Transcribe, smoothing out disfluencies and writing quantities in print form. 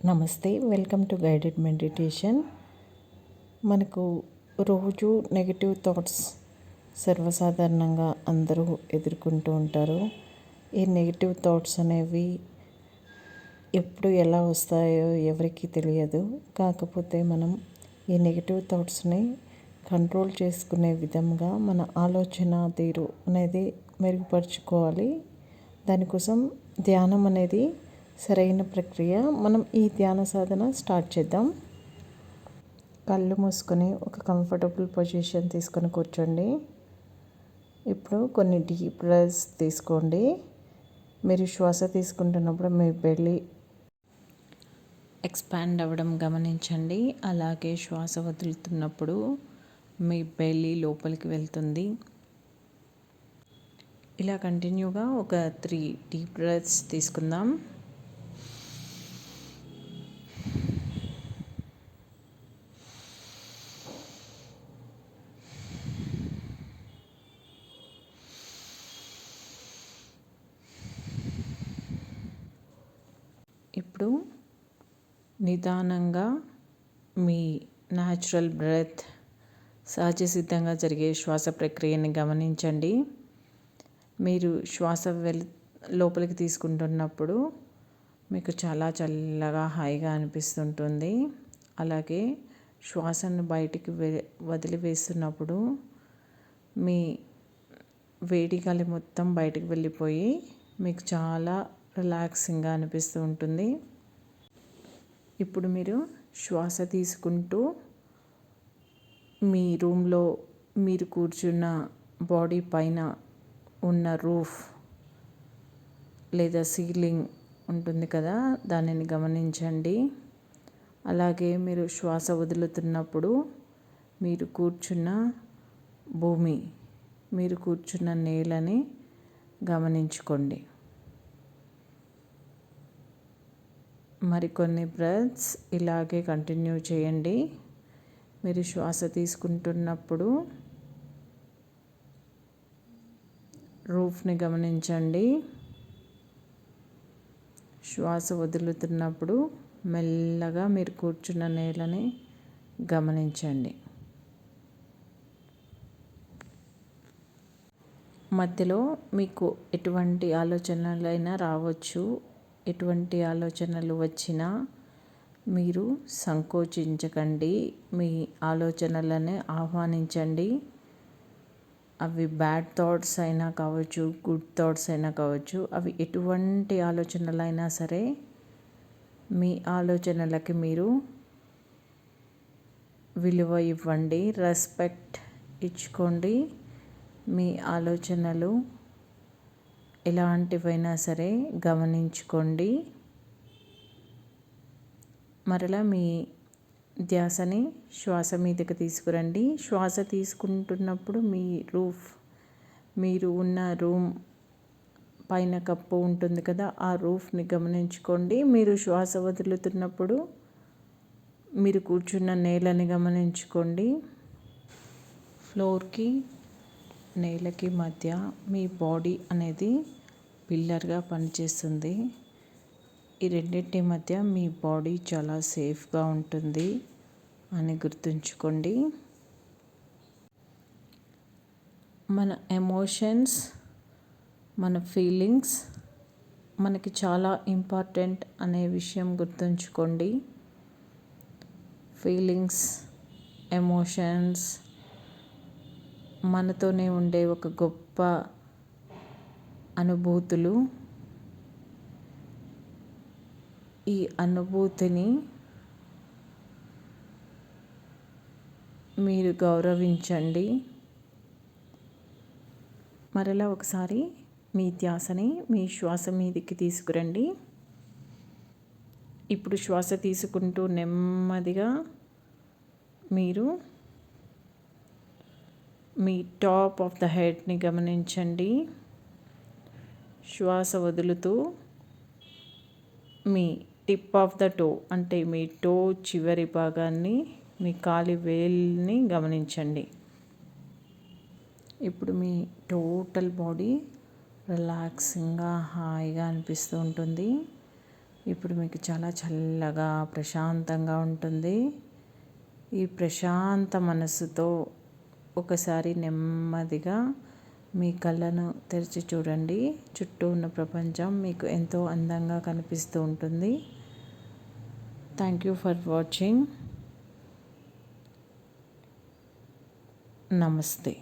నమస్తే, welcome to guided meditation. మనకు రోజు నెగిటివ్ థాట్స్ సర్వసాధారణంగా అందరూ ఎదుర్కొంటూ ఉంటారు. ఈ నెగిటివ్ థాట్స్ అనేవి ఎప్పుడు ఎలా వస్తాయో ఎవరికీ తెలియదు. కాకపోతే మనం ఈ నెగిటివ్ థాట్స్ని కంట్రోల్ చేసుకునే విధంగా మన ఆలోచన తీరు అనేది మెరుగుపరుచుకోవాలి. దానికోసం ధ్యానం అనేది సరైన ప్రక్రియ. మనం ఈ ధ్యాన సాధన స్టార్ట్ చేద్దాం. కళ్ళు మూసుకొని ఒక కంఫర్టబుల్ పొజిషన్ తీసుకొని కూర్చోండి. ఇప్పుడు కొన్ని డీప్ బ్రెత్స్ తీసుకోండి. మీరు శ్వాస తీసుకుంటున్నప్పుడు మీ బెల్లీ ఎక్స్పాండ్ అవ్వడం గమనించండి. అలాగే శ్వాస వదులుతున్నప్పుడు మీ బెల్లీ లోపలికి వెళ్తుంది. ఇలా కంటిన్యూగా ఒక 3 డీప్ బ్రెత్స్ తీసుకుందాం. ఇప్పుడు నిదానంగా మీ న్యాచురల్ బ్రెత్, సహజసిద్ధంగా జరిగే శ్వాస ప్రక్రియని గమనించండి. మీరు శ్వాస లోపలికి తీసుకుంటున్నప్పుడు మీకు చాలా చల్లగా హాయిగా అనిపిస్తుంటుంది. అలాగే శ్వాసను బయటికి వదిలివేస్తున్నప్పుడు మీ వేడి గాలి మొత్తం బయటికి వెళ్ళిపోయి మీకు చాలా రిలాక్సింగ్గా అనిపిస్తూ ఉంటుంది. ఇప్పుడు మీరు శ్వాస తీసుకుంటూ మీ రూమ్లో మీరు కూర్చున్న బాడీ పైన ఉన్న రూఫ్ లేదా సీలింగ్ ఉంటుంది కదా, దానిని గమనించండి. అలాగే మీరు శ్వాస వదులుతున్నప్పుడు మీరు కూర్చున్న భూమి, మీరు కూర్చున్న నేలని గమనించుకోండి. మరికొన్ని బ్రెత్స్ ఇలాగే కంటిన్యూ చేయండి. మీరు శ్వాస తీసుకుంటున్నప్పుడు రూఫ్ని గమనించండి. శ్వాస వదులుతున్నప్పుడు మెల్లగా మీరు కూర్చున్న నేలని గమనించండి. మధ్యలో మీకు ఎటువంటి ఆలోచనలైనా రావచ్చు. ఎటువంటి ఆలోచనలు వచ్చినా మీరు సంకోచించకండి. మీ ఆలోచనలని ఆహ్వానించండి. అవి బ్యాడ్ థాట్స్ అయినా కావచ్చు, గుడ్ థాట్స్ అయినా కావచ్చు. అవి ఎటువంటి ఆలోచనలైనా సరే మీ ఆలోచనలకి మీరు విలువ ఇవ్వండి, రెస్పెక్ట్ ఇచ్చుకోండి. మీ ఆలోచనలు ఎలాంటివైనా సరే గమనించుకోండి. మరలా మీ ధ్యాసని శ్వాస మీదకి తీసుకురండి. శ్వాస తీసుకుంటున్నప్పుడు మీ రూఫ్, మీరు ఉన్న రూమ్ పైన కప్పు ఉంటుంది కదా, ఆ రూఫ్ని గమనించుకోండి. మీరు శ్వాస వదులుతున్నప్పుడు మీరు కూర్చున్న నేలని గమనించుకోండి. ఫ్లోర్కి నేలకి మధ్య మీ బాడీ అనేది పిల్లర్గా పనిచేస్తుంది. ఈ రెండింటి మధ్య మీ బాడీ చాలా సేఫ్గా ఉంటుంది అని గుర్తుంచుకోండి. మన ఎమోషన్స్, మన ఫీలింగ్స్ మనకి చాలా ఇంపార్టెంట్ అనే విషయం గుర్తుంచుకోండి. ఫీలింగ్స్, ఎమోషన్స్ మనతోనే ఉండే ఒక గొప్ప అనుభూతులు. ఈ అనుభూతిని మీరు గౌరవించండి. మరలా ఒకసారి మీ ధ్యాసని మీ శ్వాస మీదకి తీసుకురండి. ఇప్పుడు శ్వాస తీసుకుంటూ నెమ్మదిగా మీరు మీ టాప్ ఆఫ్ ద హెడ్ని గమనించండి. శ్వాస వదులుతూ మీ టిప్ ఆఫ్ ద టో, అంటే మీ టో చివరి భాగాన్ని, మీ కాలి వేలుని గమనించండి. ఇప్పుడు మీ టోటల్ బాడీ రిలాక్సింగ్గా హాయిగా అనిపిస్తూ ఉంటుంది. ఇప్పుడు మీకు చాలా చల్లగా ప్రశాంతంగా ఉంటుంది. ఈ ప్రశాంత మనస్సుతో ఒకసారి నెమ్మదిగా మీ కళ్ళను తెరిచి చూడండి. చుట్టూ ఉన్న ప్రపంచం మీకు ఎంతో అందంగా కనిపిస్తూ ఉంటుంది. Thank you for watching. నమస్తే.